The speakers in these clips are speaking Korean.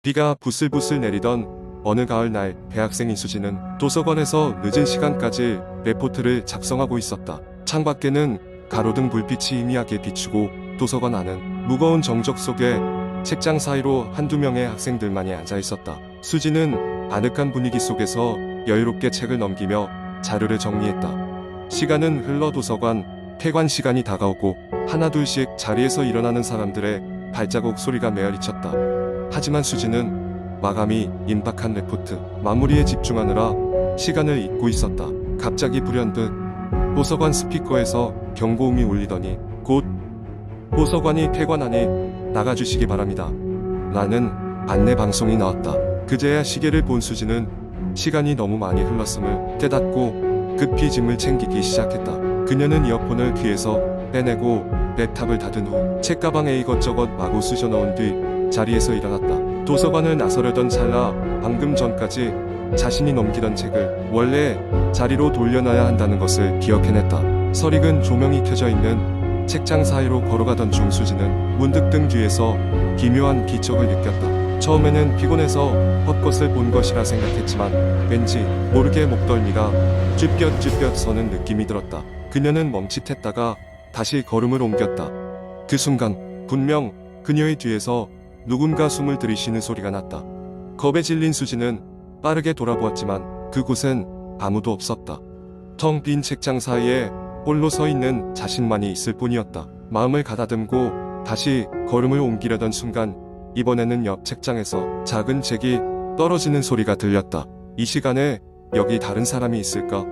비가 부슬부슬 내리던 어느 가을날 대학생인 수지는 도서관에서 늦은 시간까지 레포트를 작성하고 있었다. 창밖에는 가로등 불빛이 희미하게 비추고 도서관 안은 무거운 정적 속에 책장 사이로 한두 명의 학생들만이 앉아 있었다. 수지는 아늑한 분위기 속에서 여유롭게 책을 넘기며 자료를 정리했다. 시간은 흘러 도서관 폐관 시간이 다가오고 하나둘씩 자리에서 일어나는 사람들의 발자국 소리가 메아리쳤다. 하지만 수지는 마감이 임박한 레포트 마무리에 집중하느라 시간을 잊고 있었다. 갑자기 불현듯 도서관 스피커에서 경고음이 울리더니 곧 도서관이 폐관하니 나가주시기 바랍니다. 라는 안내 방송이 나왔다. 그제야 시계를 본 수지는 시간이 너무 많이 흘렀음을 깨닫고 급히 짐을 챙기기 시작했다. 그녀는 이어폰을 귀에서 빼내고 랩탑을 닫은 후 책가방에 이것저것 마구 쑤셔 넣은 뒤 자리에서 일어났다. 도서관을 나서려던 찰나 방금 전까지 자신이 넘기던 책을 원래 자리로 돌려놔야 한다는 것을 기억해냈다. 설익은 조명이 켜져 있는 책장 사이로 걸어가던 중 수지는 문득 등 뒤에서 기묘한 기척을 느꼈다. 처음에는 피곤해서 헛것을 본 것이라 생각했지만 왠지 모르게 목덜미가 쭈뼛쭈뼛 서는 느낌이 들었다. 그녀는 멈칫했다가 다시 걸음을 옮겼다. 그 순간 분명 그녀의 뒤에서 누군가 숨을 들이쉬는 소리가 났다. 겁에 질린 수지는 빠르게 돌아보았지만 그곳엔 아무도 없었다. 텅 빈 책장 사이에 홀로 서 있는 자신만이 있을 뿐이었다. 마음을 가다듬고 다시 걸음을 옮기려던 순간 이번에는 옆 책장에서 작은 책이 떨어지는 소리가 들렸다. 이 시간에 여기 다른 사람이 있을까?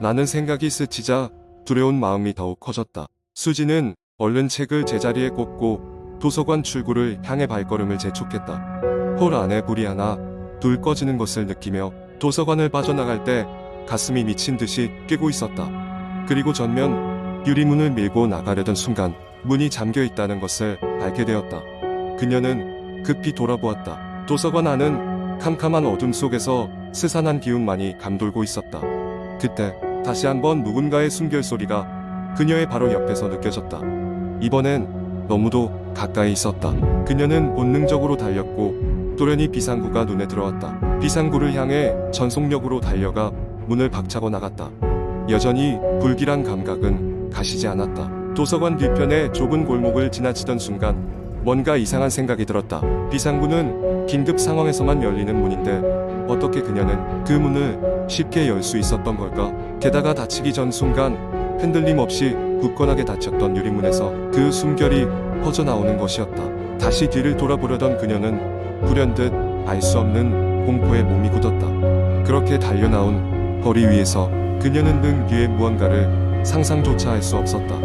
라는 생각이 스치자 두려운 마음이 더욱 커졌다. 수지는 얼른 책을 제자리에 꽂고 도서관 출구를 향해 발걸음을 재촉했다. 홀 안에 불이 하나 둘 꺼지는 것을 느끼며 도서관을 빠져나갈 때 가슴이 미친 듯이 뛰고 있었다. 그리고 전면 유리문을 밀고 나가려던 순간 문이 잠겨 있다는 것을 알게 되었다. 그녀는 급히 돌아보았다. 도서관 안은 캄캄한 어둠 속에서 스산한 기운만이 감돌고 있었다. 그때 다시 한번 누군가의 숨결소리가 그녀의 바로 옆에서 느껴졌다. 이번엔 너무도 가까이 있었다. 그녀는 본능적으로 달렸고 돌연히 비상구가 눈에 들어왔다. 비상구를 향해 전속력으로 달려가 문을 박차고 나갔다. 여전히 불길한 감각은 가시지 않았다. 도서관 뒤편의 좁은 골목을 지나치던 순간 뭔가 이상한 생각이 들었다. 비상구는 긴급 상황에서만 열리는 문인데 어떻게 그녀는 그 문을 쉽게 열 수 있었던 걸까? 게다가 닫히기 전 순간 흔들림 없이 굳건하게 닫혔던 유리문에서 그 숨결이 퍼져나오는 것이었다. 다시 뒤를 돌아보려던 그녀는 불현듯 알 수 없는 공포에 몸이 굳었다. 그렇게 달려나온 거리 위에서 그녀는 등 뒤에 무언가를 상상조차 할 수 없었다.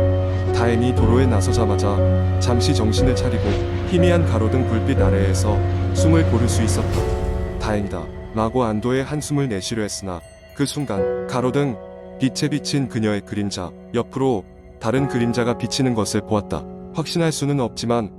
다행히 도로에 나서자마자 잠시 정신을 차리고 희미한 가로등 불빛 아래에서 숨을 고를 수 있었다. 다행이다 라고 안도의 한숨을 내쉬려 했으나 그 순간 가로등 빛에 비친 그녀의 그림자 옆으로 다른 그림자가 비치는 것을 보았다. 확신할 수는 없지만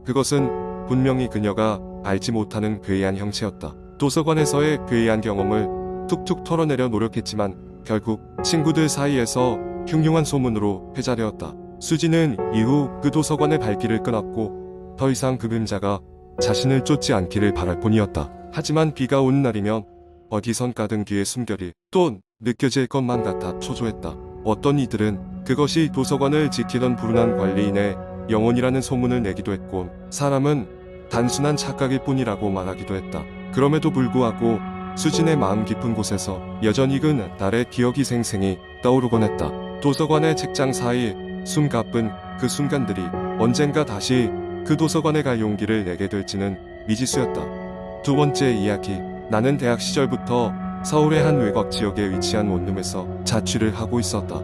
그것은 분명히 그녀가 알지 못하는 괴이한 형체였다. 도서관에서의 괴이한 경험을 툭툭 털어내려 노력했지만 결국 친구들 사이에서 흉흉한 소문으로 회자되었다. 수지는 이후 그 도서관의 발길을 끊었고 더 이상 그 그림자가 자신을 쫓지 않기를 바랄 뿐이었다. 하지만 비가 오는 날이면 어디선가 등 뒤의 숨결이 또 느껴질 것만 같아 초조했다. 어떤 이들은 그것이 도서관을 지키던 불운한 관리인의 영혼이라는 소문을 내기도 했고 사람은 단순한 착각일 뿐이라고 말하기도 했다. 그럼에도 불구하고 수진의 마음 깊은 곳에서 여전히 그 날의 기억이 생생히 떠오르곤 했다. 도서관의 책장 사이 숨가쁜 그 순간들이 언젠가 다시 그 도서관에 갈 용기를 내게 될지는 미지수였다. 두 번째 이야기. 나는 대학 시절부터 서울의 한 외곽 지역에 위치한 원룸에서 자취를 하고 있었다.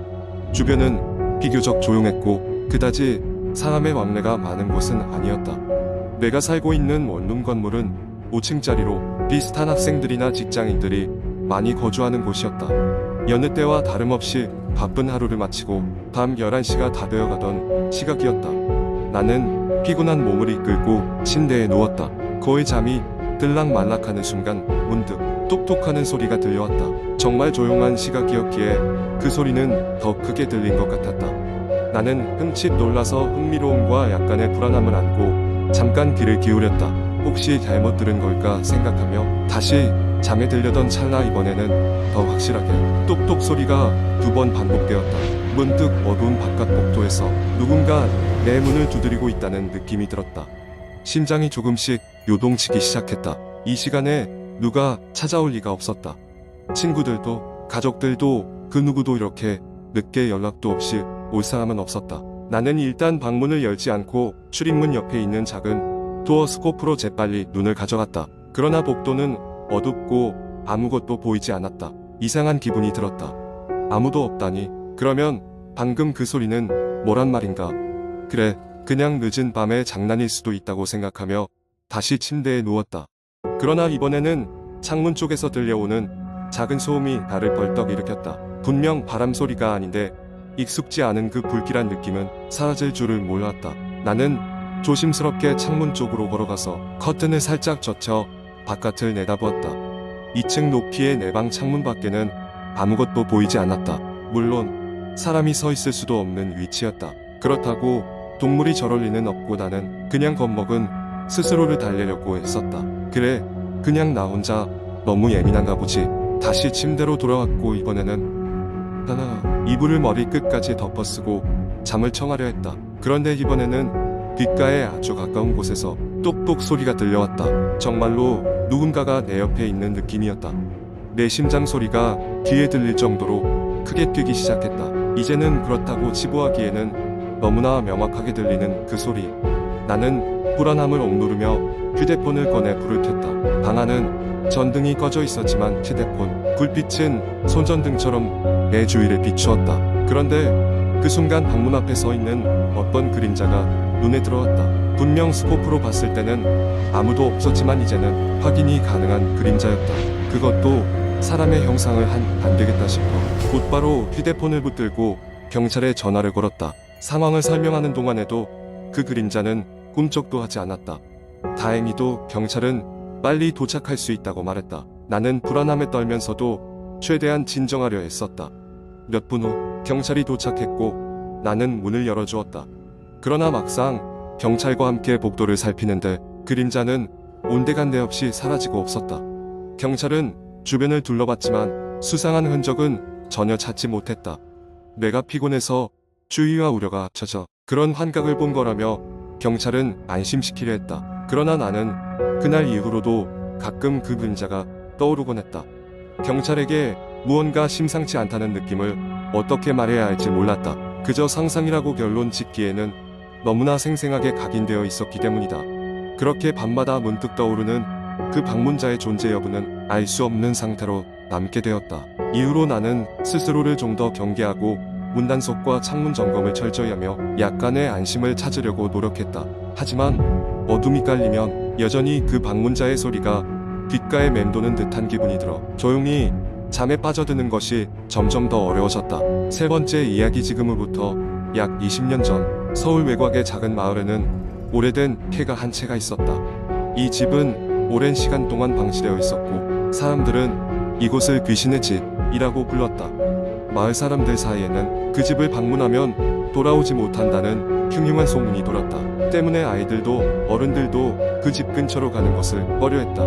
주변은 비교적 조용했고 그다지 사람의 왕래가 많은 곳은 아니었다. 내가 살고 있는 원룸 건물은 5층짜리로 비슷한 학생들이나 직장인들이 많이 거주하는 곳이었다. 여느 때와 다름없이 바쁜 하루를 마치고 밤 11시가 다 되어가던 시각이었다. 나는 피곤한 몸을 이끌고 침대에 누웠다. 거의 잠이 들락말락하는 순간 문득 똑똑하는 소리가 들려왔다. 정말 조용한 시각이었기에 그 소리는 더 크게 들린 것 같았다. 나는 흠칫 놀라서 흥미로움과 약간의 불안함을 안고 잠깐 귀를 기울였다. 혹시 잘못 들은 걸까 생각하며 다시 잠에 들려던 찰나 이번에는 더 확실하게 똑똑 소리가 2번 반복되었다. 문득 어두운 바깥 복도에서 누군가 내 문을 두드리고 있다는 느낌이 들었다. 심장이 조금씩 요동치기 시작했다. 이 시간에 누가 찾아올 리가 없었다. 친구들도 가족들도 그 누구도 이렇게 늦게 연락도 없이 올 사람은 없었다. 나는 일단 방문을 열지 않고 출입문 옆에 있는 작은 도어 스코프로 재빨리 눈을 가져갔다. 그러나 복도는 어둡고 아무것도 보이지 않았다. 이상한 기분이 들었다. 아무도 없다니. 그러면 방금 그 소리는 뭐란 말인가? 그래, 그냥 늦은 밤의 장난일 수도 있다고 생각하며 다시 침대에 누웠다. 그러나 이번에는 창문 쪽에서 들려오는 작은 소음이 나를 벌떡 일으켰다. 분명 바람 소리가 아닌데 익숙지 않은 그 불길한 느낌은 사라질 줄을 몰랐다. 나는 조심스럽게 창문 쪽으로 걸어가서 커튼을 살짝 젖혀 바깥을 내다보았다. 2층 높이의 내 방 창문 밖에는 아무것도 보이지 않았다. 물론 사람이 서 있을 수도 없는 위치였다. 그렇다고 동물이 저럴 리는 없고 나는 그냥 겁먹은 스스로를 달래려고 했었다. 그래, 그냥 나 혼자 너무 예민한가 보지. 다시 침대로 돌아왔고 이번에는 이불을 머리 끝까지 덮어쓰고 잠을 청하려 했다. 그런데 이번에는 귓가에 아주 가까운 곳에서 똑똑 소리가 들려왔다. 정말로 누군가가 내 옆에 있는 느낌이었다. 내 심장 소리가 귀에 들릴 정도로 크게 뛰기 시작했다. 이제는 그렇다고 치부하기에는 너무나 명확하게 들리는 그 소리. 나는 불안함을 억누르며 휴대폰을 꺼내 불을 켰다. 방 안은 전등이 꺼져 있었지만 휴대폰 불빛은 손전등처럼 내 주위를 비추었다. 그런데 그 순간 방문 앞에 서 있는 어떤 그림자가 눈에 들어왔다. 분명 스코프로 봤을 때는 아무도 없었지만 이제는 확인이 가능한 그림자였다. 그것도 사람의 형상을 한 안 되겠다 싶어 곧바로 휴대폰을 붙들고 경찰에 전화를 걸었다. 상황을 설명하는 동안에도 그 그림자는 꿈쩍도 하지 않았다. 다행히도 경찰은 빨리 도착할 수 있다고 말했다. 나는 불안함에 떨면서도 최대한 진정하려 애썼다. 몇 분 후 경찰이 도착했고 나는 문을 열어주었다. 그러나 막상 경찰과 함께 복도를 살피는데 그림자는 온데간데 없이 사라지고 없었다. 경찰은 주변을 둘러봤지만 수상한 흔적은 전혀 찾지 못했다. 뇌가 피곤해서 주의와 우려가 합쳐져 그런 환각을 본 거라며 경찰은 안심시키려 했다. 그러나 나는 그날 이후로도 가끔 그 그림자가 떠오르곤 했다. 경찰에게 무언가 심상치 않다는 느낌을 어떻게 말해야 할지 몰랐다. 그저 상상이라고 결론 짓기에는 너무나 생생하게 각인되어 있었기 때문이다. 그렇게 밤마다 문득 떠오르는 그 방문자의 존재 여부는 알 수 없는 상태로 남게 되었다. 이후로 나는 스스로를 좀 더 경계하고 문단속과 창문 점검을 철저히 하며 약간의 안심을 찾으려고 노력했다. 하지만 어둠이 깔리면 여전히 그 방문자의 소리가 귓가에 맴도는 듯한 기분이 들어 조용히 잠에 빠져드는 것이 점점 더 어려워졌다. 세 번째 이야기. 지금으로부터 약 20년 전 서울 외곽의 작은 마을에는 오래된 폐가 한 채가 있었다. 이 집은 오랜 시간 동안 방치되어 있었고 사람들은 이곳을 귀신의 집이라고 불렀다. 마을 사람들 사이에는 그 집을 방문하면 돌아오지 못한다는 흉흉한 소문이 돌았다. 때문에 아이들도 어른들도 그 집 근처로 가는 것을 꺼려했다.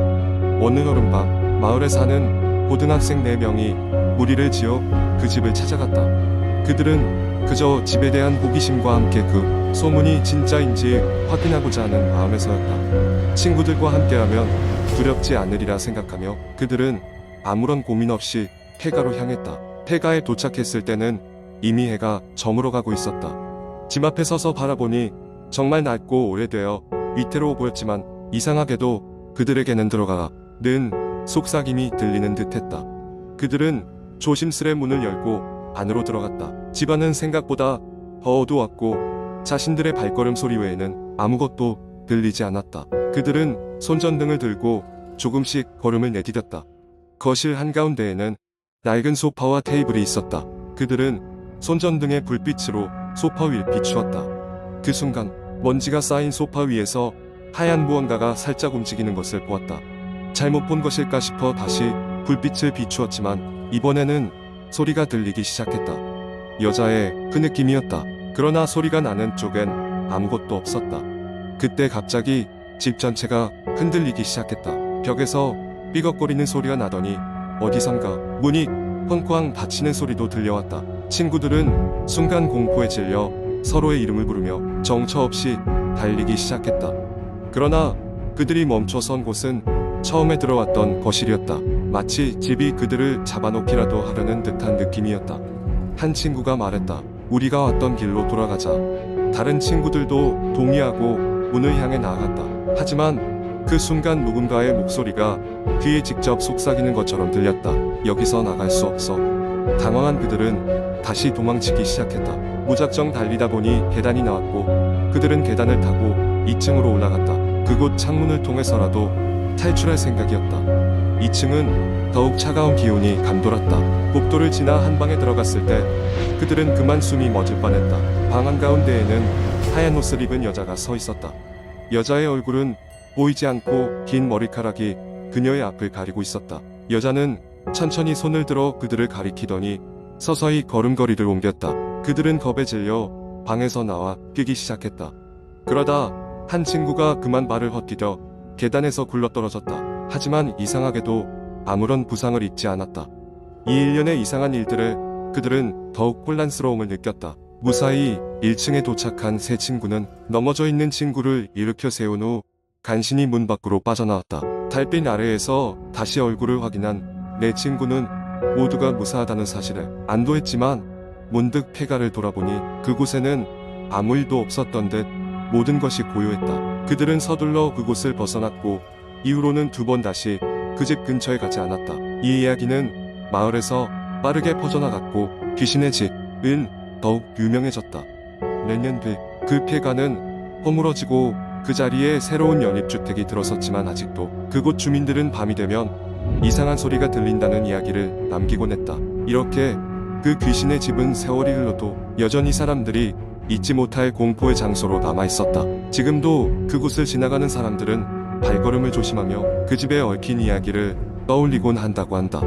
어느 여름밤 마을에 사는 고등학생 4명이 무리를 지어 그 집을 찾아갔다. 그들은 그저 집에 대한 호기심과 함께 그 소문이 진짜인지 확인하고자 하는 마음에서였다. 친구들과 함께하면 두렵지 않으리라 생각하며 그들은 아무런 고민 없이 폐가로 향했다. 폐가에 도착했을 때는 이미 해가 저물어가고 있었다. 집 앞에 서서 바라보니 정말 낡고 오래되어 위태로워 보였지만 이상하게도 그들에게는 들어가는 속삭임이 들리는 듯했다. 그들은 조심스레 문을 열고 안으로 들어갔다. 집안은 생각보다 더 어두웠고 자신들의 발걸음 소리 외에는 아무것도 들리지 않았다. 그들은 손전등을 들고 조금씩 걸음을 내디뎠다. 거실 한가운데에는 낡은 소파와 테이블이 있었다. 그들은 손전등의 불빛으로 소파 위를 비추었다. 그 순간 먼지가 쌓인 소파 위에서 하얀 무언가가 살짝 움직이는 것을 보았다. 잘못 본 것일까 싶어 다시 불빛을 비추었지만 이번에는 소리가 들리기 시작했다. 여자의 그 느낌이었다. 그러나 소리가 나는 쪽엔 아무것도 없었다. 그때 갑자기 집 전체가 흔들리기 시작했다. 벽에서 삐걱거리는 소리가 나더니 어디선가 문이 쾅쾅 닫히는 소리도 들려왔다. 친구들은 순간 공포에 질려 서로의 이름을 부르며 정처 없이 달리기 시작했다. 그러나 그들이 멈춰선 곳은 처음에 들어왔던 거실이었다. 마치 집이 그들을 잡아놓기라도 하려는 듯한 느낌이었다. 한 친구가 말했다. 우리가 왔던 길로 돌아가자. 다른 친구들도 동의하고 문을 향해 나아갔다. 하지만 그 순간 누군가의 목소리가 귀에 직접 속삭이는 것처럼 들렸다. 여기서 나갈 수 없어. 당황한 그들은 다시 도망치기 시작했다. 무작정 달리다 보니 계단이 나왔고 그들은 계단을 타고 2층으로 올라갔다. 그곳 창문을 통해서라도 탈출할 생각이었다. 2층은 더욱 차가운 기운이 감돌았다. 복도를 지나 한 방에 들어갔을 때 그들은 그만 숨이 멎을 뻔했다. 방 한가운데에는 하얀 옷을 입은 여자가 서 있었다. 여자의 얼굴은 보이지 않고 긴 머리카락이 그녀의 앞을 가리고 있었다. 여자는 천천히 손을 들어 그들을 가리키더니 서서히 걸음걸이를 옮겼다. 그들은 겁에 질려 방에서 나와 뛰기 시작했다. 그러다 한 친구가 그만 발을 헛디뎌 계단에서 굴러떨어졌다. 하지만 이상하게도 아무런 부상을 입지 않았다. 이 일련의 이상한 일들에 그들은 더욱 혼란스러움을 느꼈다. 무사히 1층에 도착한 세 친구는 넘어져 있는 친구를 일으켜 세운 후 간신히 문 밖으로 빠져나왔다. 달빛 아래에서 다시 얼굴을 확인한 네 친구는 모두가 무사하다는 사실에 안도했지만 문득 폐가를 돌아보니 그곳에는 아무 일도 없었던 듯 모든 것이 고요했다. 그들은 서둘러 그곳을 벗어났고 이후로는 2번 다시 그 집 근처에 가지 않았다. 이 이야기는 마을에서 빠르게 퍼져나갔고 귀신의 집은 더욱 유명해졌다. 몇 년 뒤 그 폐가는 허물어지고 그 자리에 새로운 연립주택이 들어섰지만 아직도 그곳 주민들은 밤이 되면 이상한 소리가 들린다는 이야기를 남기곤 했다. 이렇게 그 귀신의 집은 세월이 흘러도 여전히 사람들이 잊지 못할 공포의 장소로 남아있었다. 지금도 그곳을 지나가는 사람들은 발걸음을 조심하며 그 집에 얽힌 이야기를 떠올리곤 한다고 한다.